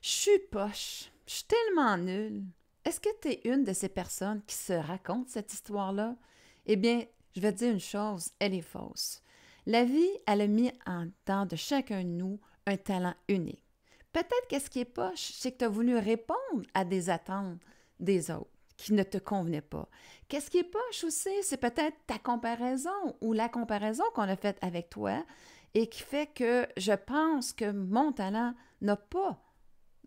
Je suis poche, je suis tellement nulle. Est-ce que tu es une de ces personnes qui se racontent cette histoire-là? Eh bien, je vais te dire une chose, elle est fausse. La vie, elle a mis en dedans de chacun de nous un talent unique. Peut-être que ce qui est poche, c'est que tu as voulu répondre à des attentes des autres qui ne te convenaient pas. Qu'est-ce qui est poche aussi, c'est peut-être ta comparaison ou la comparaison qu'on a faite avec toi et qui fait que je pense que mon talent n'a pas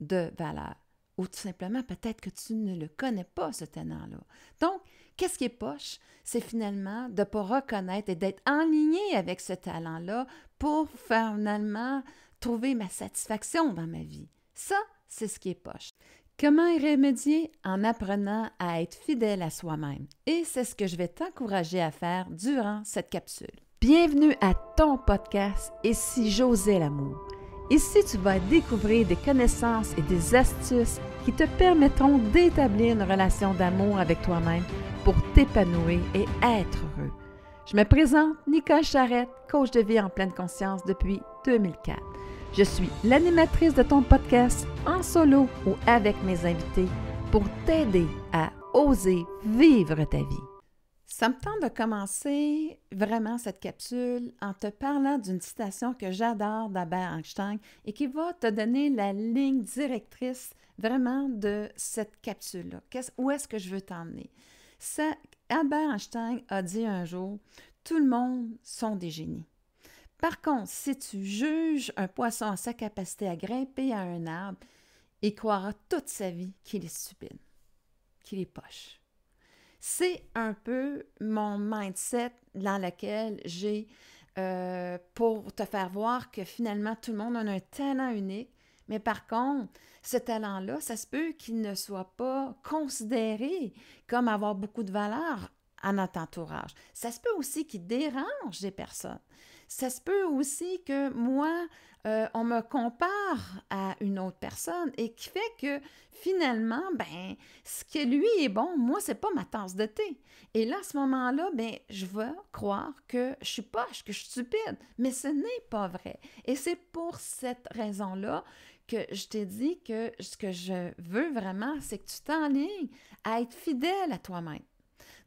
de valeur. Ou tout simplement, peut-être que tu ne le connais pas, ce talent-là. Donc, qu'est-ce qui est poche? C'est finalement de ne pas reconnaître et d'être en ligne avec ce talent-là pour finalement trouver ma satisfaction dans ma vie. Ça, c'est ce qui est poche. Comment y remédier? En apprenant à être fidèle à soi-même. Et c'est ce que je vais t'encourager à faire durant cette capsule. Bienvenue à ton podcast « Et si j'osais l'amour ». Ici, tu vas découvrir des connaissances et des astuces qui te permettront d'établir une relation d'amour avec toi-même pour t'épanouir et être heureux. Je me présente Nicole Charrette, coach de vie en pleine conscience depuis 2004. Je suis l'animatrice de ton podcast en solo ou avec mes invités pour t'aider à oser vivre ta vie. Ça me tente de commencer vraiment cette capsule en te parlant d'une citation que j'adore d'Albert Einstein et qui va te donner la ligne directrice vraiment de cette capsule-là. Où est-ce que je veux t'emmener? Albert Einstein a dit un jour, « Tout le monde sont des génies. » Par contre, si tu juges un poisson à sa capacité à grimper à un arbre, il croira toute sa vie qu'il est stupide, qu'il est poche. C'est un peu mon mindset dans lequel j'ai pour te faire voir que finalement, tout le monde a un talent unique, mais par contre, ce talent-là, ça se peut qu'il ne soit pas considéré comme avoir beaucoup de valeur à notre entourage. Ça se peut aussi qu'il dérange des personnes. Ça se peut aussi que moi, on me compare à une autre personne et qui fait que finalement, ben, ce que lui est bon, moi, c'est pas ma tasse de thé. Et là, à ce moment-là, ben, je vais croire que je suis poche, que je suis stupide, mais ce n'est pas vrai. Et c'est pour cette raison-là que je t'ai dit que ce que je veux vraiment, c'est que tu t'enlignes à être fidèle à toi-même.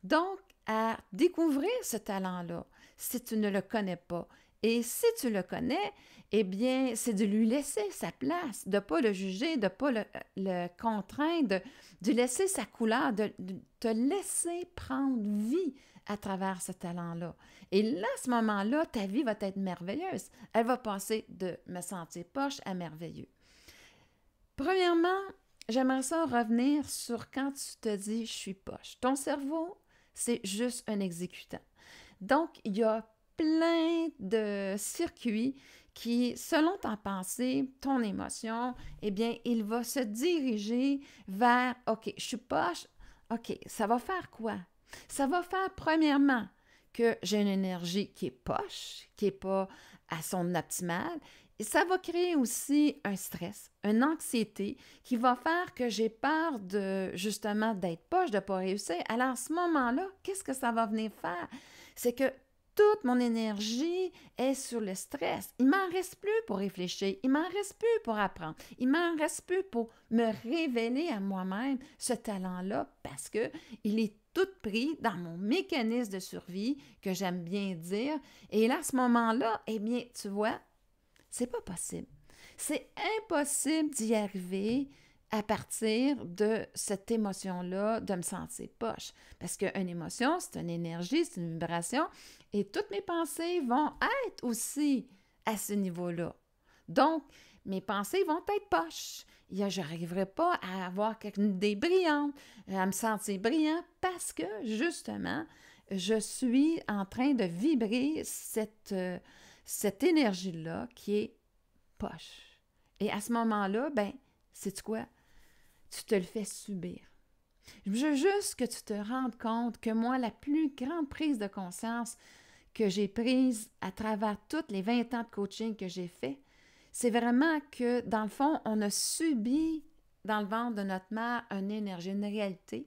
Donc, à découvrir ce talent-là, si tu ne le connais pas. Et si tu le connais, eh bien, c'est de lui laisser sa place, de ne pas le juger, de ne pas le contraindre, de laisser sa couleur, de te laisser prendre vie à travers ce talent-là. Et là, à ce moment-là, ta vie va être merveilleuse. Elle va passer de me sentir poche à merveilleux. Premièrement, j'aimerais ça revenir sur quand tu te dis « je suis poche ». Ton cerveau, c'est juste un exécutant. Donc, il y a plein de circuits qui, selon ta pensée, ton émotion, eh bien, il va se diriger vers « OK, je suis poche, OK, ça va faire quoi? » Ça va faire, premièrement, que j'ai une énergie qui est poche, qui n'est pas à son optimal. Et ça va créer aussi un stress, une anxiété qui va faire que j'ai peur de, justement, d'être poche, de ne pas réussir. Alors, à ce moment-là, qu'est-ce que ça va venir faire? C'est que toute mon énergie est sur le stress. Il ne m'en reste plus pour réfléchir. Il ne m'en reste plus pour apprendre. Il ne m'en reste plus pour me révéler à moi-même ce talent-là parce qu'il est tout pris dans mon mécanisme de survie que j'aime bien dire. Et là, à ce moment-là, eh bien, tu vois, c'est pas possible. C'est impossible d'y arriver à partir de cette émotion-là, de me sentir poche. Parce qu'une émotion, c'est une énergie, c'est une vibration, et toutes mes pensées vont être aussi à ce niveau-là. Donc, mes pensées vont être poches. Je n'arriverai pas à avoir une idée brillante, à me sentir brillant, parce que, justement, je suis en train de vibrer cette énergie-là qui est poche. Et à ce moment-là, ben, sais-tu quoi? Tu te le fais subir. Je veux juste que tu te rendes compte que moi, la plus grande prise de conscience que j'ai prise à travers toutes les 20 ans de coaching que j'ai fait, c'est vraiment que, dans le fond, on a subi dans le ventre de notre mère une énergie, une réalité.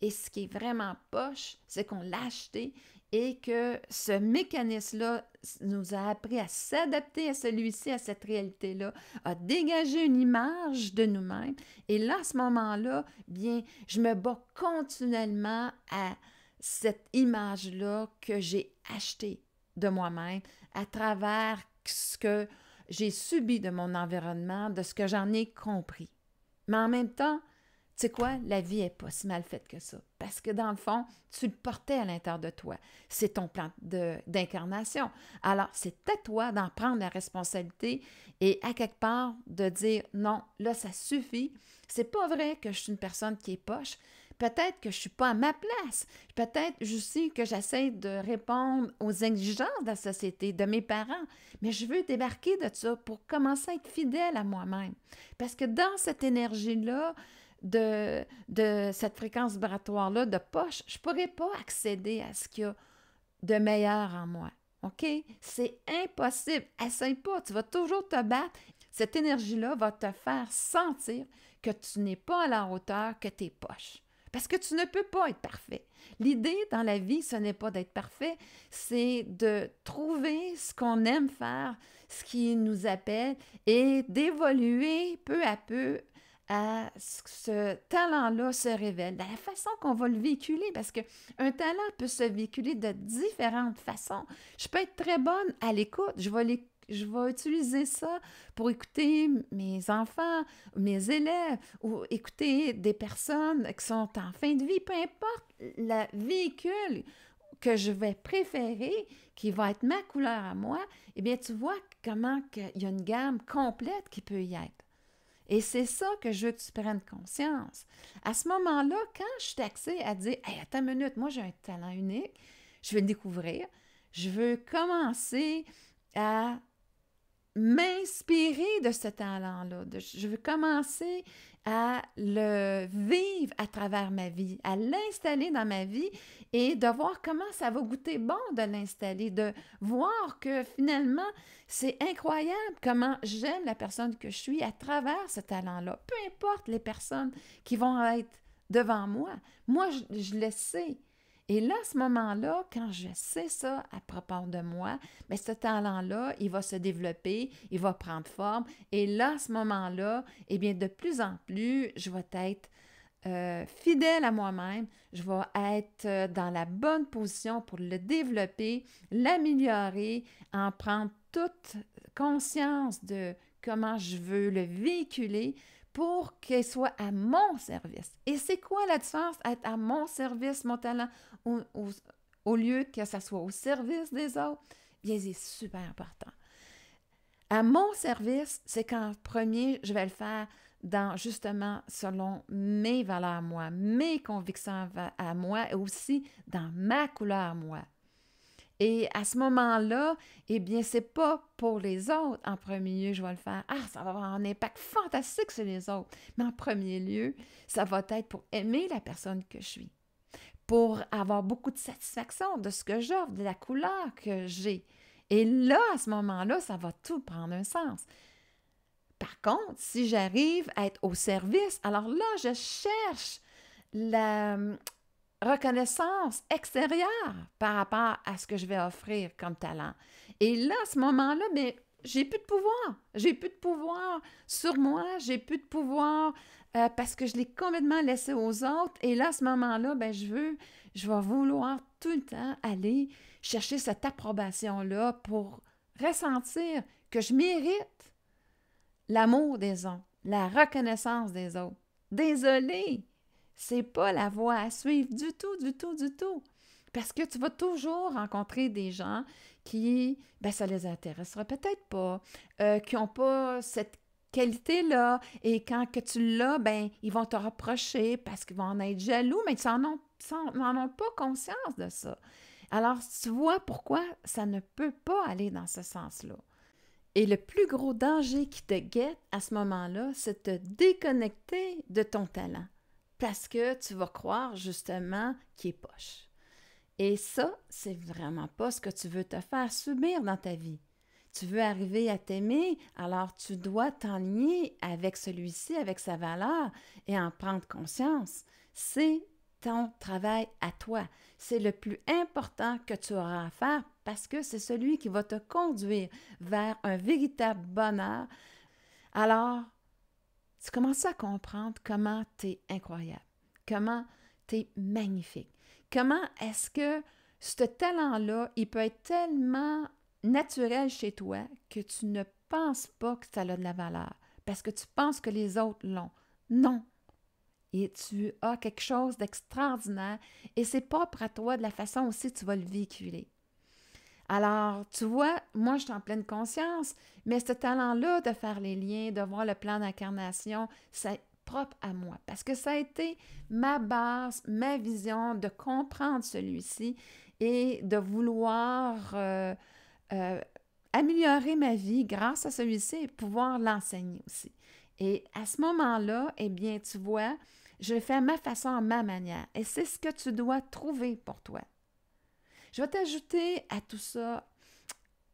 Et ce qui est vraiment poche, c'est qu'on l'a acheté et que ce mécanisme-là nous a appris à s'adapter à celui-ci, à cette réalité-là, à dégager une image de nous-mêmes. Et là, à ce moment-là, bien, je me bats continuellement à cette image-là que j'ai achetée de moi-même à travers ce que j'ai subi de mon environnement, de ce que j'en ai compris. Mais en même temps, tu sais quoi, la vie n'est pas si mal faite que ça. Parce que dans le fond, tu le portais à l'intérieur de toi. C'est ton plan d'incarnation. Alors, c'est à toi d'en prendre la responsabilité et à quelque part de dire non, là, ça suffit. C'est pas vrai que je suis une personne qui est poche. Peut-être que je ne suis pas à ma place. Peut-être aussi que j'essaie de répondre aux exigences de la société, de mes parents. Mais je veux débarquer de ça pour commencer à être fidèle à moi-même. Parce que dans cette énergie-là, de cette fréquence vibratoire-là de poche, je ne pourrais pas accéder à ce qu'il y a de meilleur en moi. OK? C'est impossible. Essaye pas. Tu vas toujours te battre. Cette énergie-là va te faire sentir que tu n'es pas à la hauteur, que tu es poche. Parce que tu ne peux pas être parfait. L'idée dans la vie, ce n'est pas d'être parfait, c'est de trouver ce qu'on aime faire, ce qui nous appelle, et d'évoluer peu à peu à ce que ce talent-là se révèle, de la façon qu'on va le véhiculer, parce qu'un talent peut se véhiculer de différentes façons. Je peux être très bonne à l'écoute, je vais utiliser ça pour écouter mes enfants, mes élèves, ou écouter des personnes qui sont en fin de vie, peu importe le véhicule que je vais préférer, qui va être ma couleur à moi, eh bien, tu vois comment il y a une gamme complète qui peut y être. Et c'est ça que je veux que tu prennes conscience. À ce moment-là, quand je suis taxée à dire « Hey, attends une minute, moi j'ai un talent unique, je vais le découvrir, je veux commencer à m'inspirer de ce talent-là. Je veux commencer à le vivre à travers ma vie, à l'installer dans ma vie et de voir comment ça va goûter bon de l'installer, de voir que finalement, c'est incroyable comment j'aime la personne que je suis à travers ce talent-là. Peu importe les personnes qui vont être devant moi. Moi, je le sais. Et là, à ce moment-là, quand je sais ça à propos de moi, bien, ce talent-là, il va se développer, il va prendre forme. Et là, à ce moment-là, eh bien, de plus en plus, je vais être fidèle à moi-même, je vais être dans la bonne position pour le développer, l'améliorer, en prendre toute conscience de comment je veux le véhiculer pour qu'il soit à mon service. Et c'est quoi la différence être à mon service, mon talent, au lieu que ça soit au service des autres? Bien, c'est super important. À mon service, c'est qu'en premier, je vais le faire dans, justement, selon mes valeurs à moi, mes convictions à moi et aussi dans ma couleur à moi. Et à ce moment-là, eh bien, c'est pas pour les autres en premier lieu, je vais le faire. Ah, ça va avoir un impact fantastique sur les autres. Mais en premier lieu, ça va être pour aimer la personne que je suis, pour avoir beaucoup de satisfaction de ce que j'offre, de la couleur que j'ai. Et là, à ce moment-là, ça va tout prendre un sens. Par contre, si j'arrive à être au service, alors là, je cherche la reconnaissance extérieure par rapport à ce que je vais offrir comme talent. Et là, à ce moment-là, bien, j'ai plus de pouvoir. J'ai plus de pouvoir sur moi, j'ai plus de pouvoir parce que je l'ai complètement laissé aux autres. Et là, à ce moment-là, bien, je vais vouloir tout le temps aller chercher cette approbation-là pour ressentir que je mérite l'amour des autres, la reconnaissance des autres. Désolée, c'est pas la voie à suivre du tout, du tout, du tout. Parce que tu vas toujours rencontrer des gens qui, ben ça les intéressera peut-être pas, qui n'ont pas cette qualité-là, et quand que tu l'as, ben ils vont te reprocher parce qu'ils vont en être jaloux, mais ils n'en ont pas conscience de ça. Alors, tu vois pourquoi ça ne peut pas aller dans ce sens-là. Et le plus gros danger qui te guette à ce moment-là, c'est de te déconnecter de ton talent. Parce que tu vas croire justement qu'il est poche. Et ça, c'est vraiment pas ce que tu veux te faire subir dans ta vie. Tu veux arriver à t'aimer, alors tu dois t'enligner avec celui-ci, avec sa valeur, et en prendre conscience. C'est ton travail à toi. C'est le plus important que tu auras à faire parce que c'est celui qui va te conduire vers un véritable bonheur. Alors, tu commences à comprendre comment tu es incroyable, comment tu es magnifique, comment est-ce que ce talent-là, il peut être tellement naturel chez toi que tu ne penses pas que ça a de la valeur parce que tu penses que les autres l'ont. Non. Et tu as quelque chose d'extraordinaire et c'est propre à toi de la façon aussi que tu vas le véhiculer. Alors, tu vois, moi, je suis en pleine conscience, mais ce talent-là de faire les liens, de voir le plan d'incarnation, c'est propre à moi parce que ça a été ma base, ma vision de comprendre celui-ci et de vouloir euh, améliorer ma vie grâce à celui-ci et pouvoir l'enseigner aussi. Et à ce moment-là, eh bien, tu vois, je le fais à ma façon, à ma manière. Et c'est ce que tu dois trouver pour toi. Je vais t'ajouter à tout ça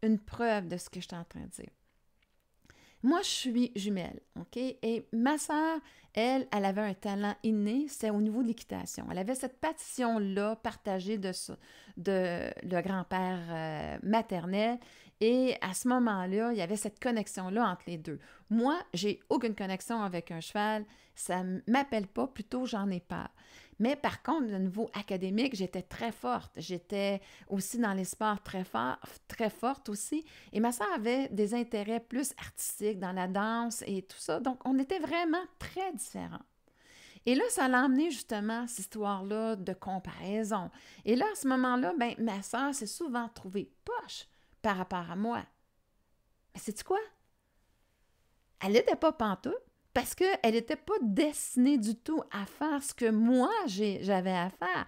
une preuve de ce que je suis en train de dire. Moi, je suis jumelle, OK? Et ma sœur, elle avait un talent inné, c'est au niveau de l'équitation. Elle avait cette passion-là partagée de le grand-père maternel. Et à ce moment-là, il y avait cette connexion-là entre les deux. Moi, j'ai aucune connexion avec un cheval. Ça ne m'appelle pas, plutôt j'en ai peur. Mais par contre, au niveau académique, j'étais très forte. J'étais aussi dans les sports très forte aussi. Et ma sœur avait des intérêts plus artistiques dans la danse et tout ça. Donc, on était vraiment très différents. Et là, ça l'a emmené justement cette histoire-là de comparaison. Et là, à ce moment-là, ben, ma sœur s'est souvent trouvée poche par rapport à moi. Mais sais-tu quoi? Elle n'était pas pantoute parce qu'elle n'était pas destinée du tout à faire ce que moi, j'avais à faire.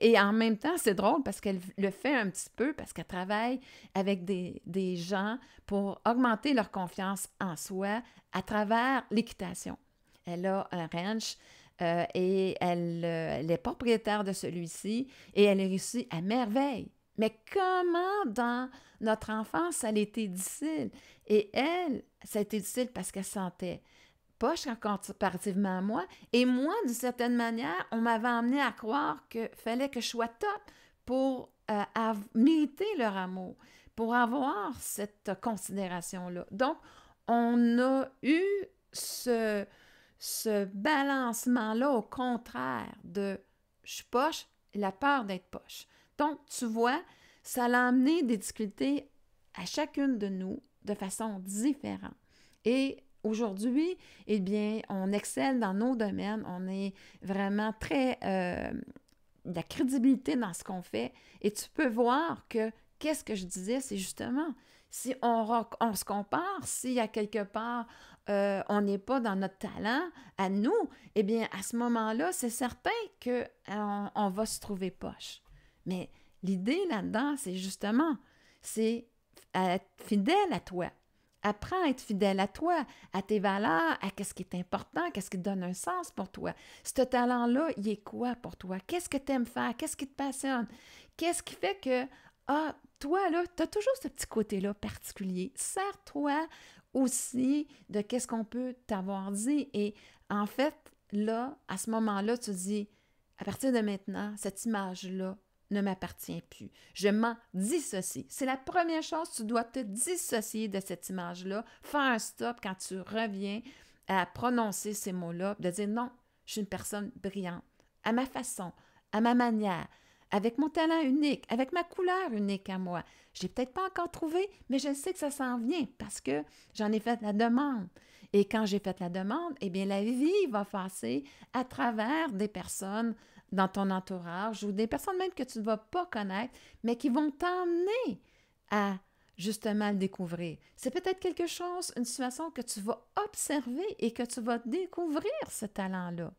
Et en même temps, c'est drôle parce qu'elle le fait un petit peu parce qu'elle travaille avec des gens pour augmenter leur confiance en soi à travers l'équitation. Elle a un ranch et elle est propriétaire de celui-ci et elle réussit à merveille. Mais comment dans notre enfance, ça a été difficile? Et elle, ça a été difficile parce qu'elle sentait poche comparativement à moi. Et moi, d'une certaine manière, on m'avait amené à croire qu'il fallait que je sois top pour mériter leur amour, pour avoir cette considération-là. Donc, on a eu ce balancement-là au contraire de je suis poche et la peur d'être poche. Donc, tu vois, ça l'a amené des difficultés à chacune de nous de façon différente. Et aujourd'hui, eh bien, on excelle dans nos domaines, on est vraiment très de la crédibilité dans ce qu'on fait. Et tu peux voir que, qu'est-ce que je disais, c'est justement, si on se compare, si à quelque part, on n'est pas dans notre talent à nous, eh bien, à ce moment-là, c'est certain qu'on va se trouver poche. Mais l'idée là-dedans, c'est justement, c'est être fidèle à toi. Apprends à être fidèle à toi, à tes valeurs, à ce qui est important, qu'est-ce qui te donne un sens pour toi. Ce talent-là, il est quoi pour toi? Qu'est-ce que tu aimes faire? Qu'est-ce qui te passionne? Qu'est-ce qui fait que, toi, là, tu as toujours ce petit côté-là particulier. Sers-toi aussi de qu'est-ce qu'on peut t'avoir dit. Et en fait, là, à ce moment-là, tu dis, à partir de maintenant, cette image-là ne m'appartient plus. Je m'en dissocie. C'est la première chose, tu dois te dissocier de cette image-là, faire un stop quand tu reviens à prononcer ces mots-là, de dire non, je suis une personne brillante, à ma façon, à ma manière, avec mon talent unique, avec ma couleur unique à moi. Je l'ai peut-être pas encore trouvé, mais je sais que ça s'en vient parce que j'en ai fait la demande. Et quand j'ai fait la demande, eh bien, la vie va passer à travers des personnes dans ton entourage ou des personnes même que tu ne vas pas connaître, mais qui vont t'emmener à justement le découvrir. C'est peut-être quelque chose, une situation que tu vas observer et que tu vas découvrir ce talent-là.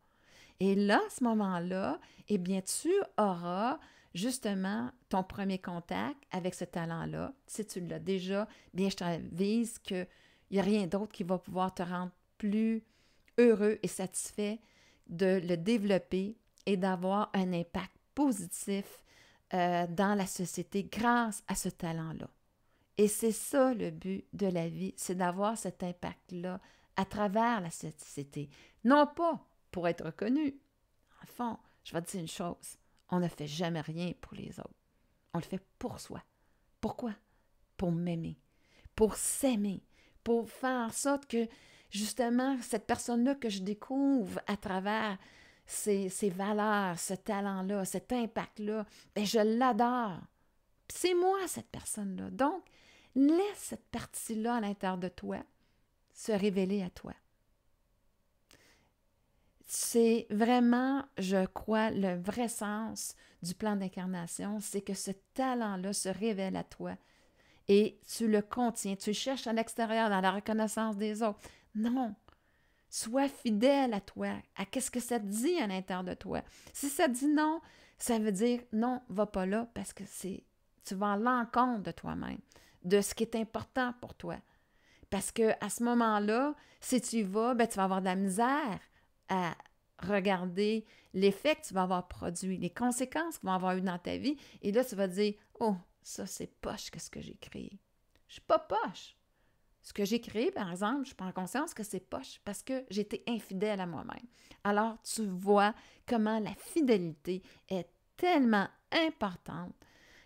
Et là, à ce moment-là, eh bien, tu auras justement ton premier contact avec ce talent-là. Si tu l'as déjà, bien, je t'avise qu'il n'y a rien d'autre qui va pouvoir te rendre plus heureux et satisfait de le développer et d'avoir un impact positif dans la société grâce à ce talent-là. Et c'est ça le but de la vie, c'est d'avoir cet impact-là à travers la société. Non pas pour être reconnu, le fond, je vais te dire une chose, on ne fait jamais rien pour les autres. On le fait pour soi. Pourquoi? Pour m'aimer, pour s'aimer, pour faire en sorte que, justement, cette personne-là que je découvre à travers ses valeurs, ce talent-là, cet impact-là, bien, je l'adore. Puis c'est moi, cette personne-là. Donc, laisse cette partie-là à l'intérieur de toi se révéler à toi. C'est vraiment, je crois, le vrai sens du plan d'incarnation, c'est que ce talent-là se révèle à toi et tu le contiens, tu le cherches à l'extérieur dans la reconnaissance des autres. Non, sois fidèle à toi, à qu'est-ce que ça te dit à l'intérieur de toi. Si ça te dit non, ça veut dire non, va pas là parce que tu vas à l'encontre de toi-même, de ce qui est important pour toi. Parce que à ce moment-là, si tu y vas, ben, tu vas avoir de la misère à regarder l'effet que tu vas avoir produit, les conséquences que vont avoir eu dans ta vie. Et là, tu vas dire, oh, ça, c'est poche, qu'est-ce que j'ai créé. Je suis pas poche. Ce que j'ai créé, par exemple, je prends conscience que c'est poche parce que j'étais infidèle à moi-même. Alors, tu vois comment la fidélité est tellement importante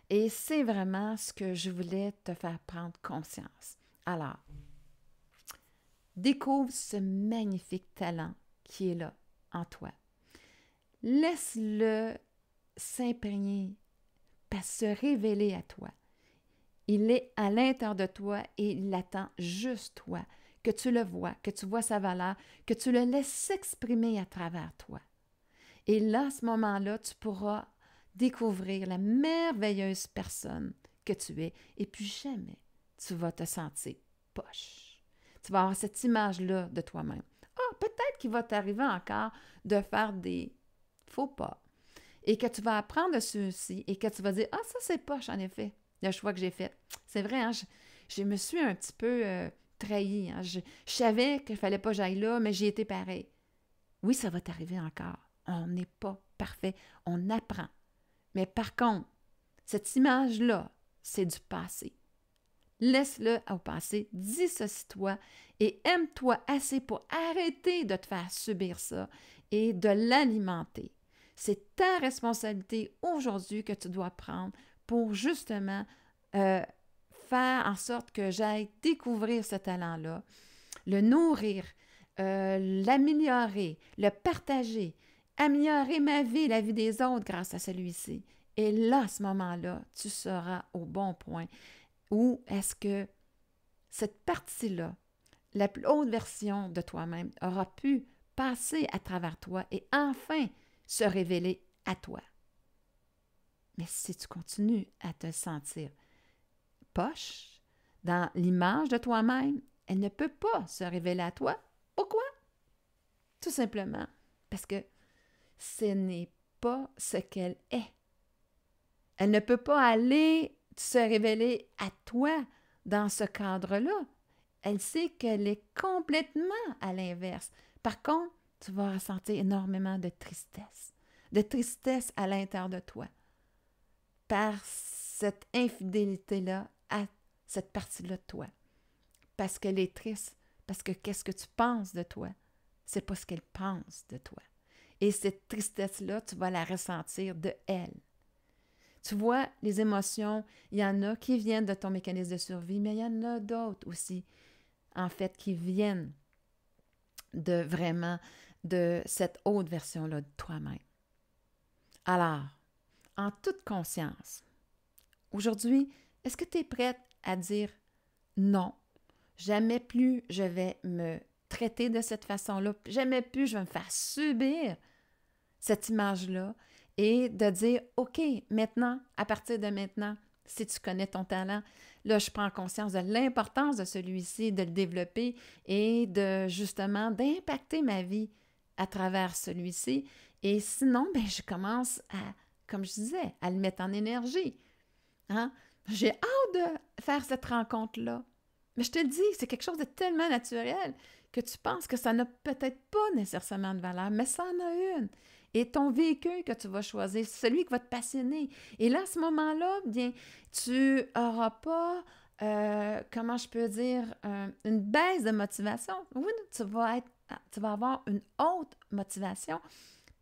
et c'est vraiment ce que je voulais te faire prendre conscience. Alors, découvre ce magnifique talent qui est là en toi. Laisse-le s'imprégner, se révéler à toi. Il est à l'intérieur de toi et il attend juste toi, que tu le vois, que tu vois sa valeur, que tu le laisses s'exprimer à travers toi. Et là, à ce moment-là, tu pourras découvrir la merveilleuse personne que tu es et puis jamais tu vas te sentir poche. Tu vas avoir cette image-là de toi-même. Ah, peut-être qu'il va t'arriver encore de faire des faux pas et que tu vas apprendre de ceux-ci et que tu vas dire « Ah, ça, c'est poche, en effet, le choix que j'ai fait. » C'est vrai, hein, je me suis un petit peu trahie. Hein. Je savais qu'il ne fallait pas que j'aille là, mais j'y étais pareil. Oui, ça va t'arriver encore. On n'est pas parfait. On apprend. Mais par contre, cette image-là, c'est du passé. Laisse-le au passé, dissocie-toi et aime-toi assez pour arrêter de te faire subir ça et de l'alimenter. C'est ta responsabilité aujourd'hui que tu dois prendre pour justement faire en sorte que j'aille découvrir ce talent-là, le nourrir, l'améliorer, le partager, améliorer ma vie, la vie des autres grâce à celui-ci. Et là, à ce moment-là, tu seras au bon point. Ou est-ce que cette partie-là, la plus haute version de toi-même, aura pu passer à travers toi et enfin se révéler à toi? Mais si tu continues à te sentir poche dans l'image de toi-même, elle ne peut pas se révéler à toi. Pourquoi? Tout simplement parce que ce n'est pas ce qu'elle est. Elle ne peut pas aller se révéler à toi dans ce cadre-là. Elle sait qu'elle est complètement à l'inverse. Par contre, tu vas ressentir énormément de tristesse à l'intérieur de toi, par cette infidélité-là à cette partie-là de toi. Parce qu'elle est triste, parce que qu'est-ce que tu penses de toi? C'est pas ce qu'elle pense de toi. Et cette tristesse-là, tu vas la ressentir de elle. Tu vois, les émotions, il y en a qui viennent de ton mécanisme de survie, mais il y en a d'autres aussi, en fait, qui viennent de cette haute version-là de toi-même. Alors, en toute conscience, aujourd'hui, est-ce que tu es prête à dire non, jamais plus je vais me traiter de cette façon-là, jamais plus je vais me faire subir cette image-là et de dire, OK, maintenant, à partir de maintenant, si tu connais ton talent, là, je prends conscience de l'importance de celui-ci, de le développer et de, justement, d'impacter ma vie à travers celui-ci. Et sinon, ben, je commence à, comme je disais, à le mettre en énergie. Hein? J'ai hâte de faire cette rencontre-là. Mais je te dis, c'est quelque chose de tellement naturel que tu penses que ça n'a peut-être pas nécessairement de valeur, mais ça en a une. Et ton véhicule que tu vas choisir, c'est celui qui va te passionner. Et là, à ce moment-là, bien, tu n'auras pas, comment je peux dire, une baisse de motivation. Oui, tu vas avoir une haute motivation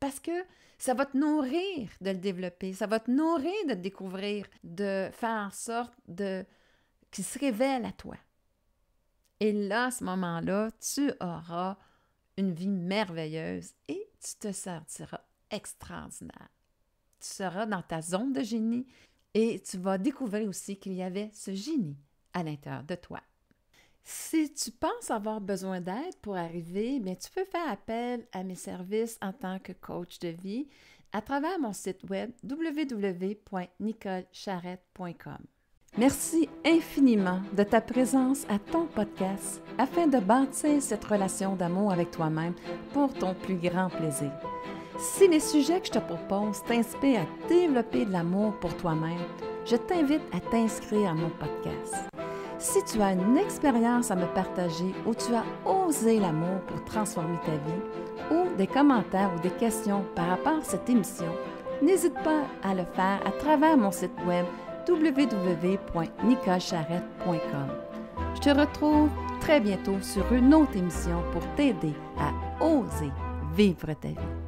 parce que ça va te nourrir de le développer, ça va te nourrir de le découvrir, de faire en sorte qu'il se révèle à toi. Et là, à ce moment-là, tu auras une vie merveilleuse et tu te sentiras extraordinaire. Tu seras dans ta zone de génie et tu vas découvrir aussi qu'il y avait ce génie à l'intérieur de toi. Si tu penses avoir besoin d'aide pour arriver, bien, tu peux faire appel à mes services en tant que coach de vie à travers mon site web www.nicolecharrette.com. Merci infiniment de ta présence à ton podcast afin de bâtir cette relation d'amour avec toi-même pour ton plus grand plaisir. Si les sujets que je te propose t'inspirent à développer de l'amour pour toi-même, je t'invite à t'inscrire à mon podcast. Si tu as une expérience à me partager où tu as osé l'amour pour transformer ta vie, ou des commentaires ou des questions par rapport à cette émission, n'hésite pas à le faire à travers mon site web www.nicolecharrette.com. Je te retrouve très bientôt sur une autre émission pour t'aider à oser vivre ta vie.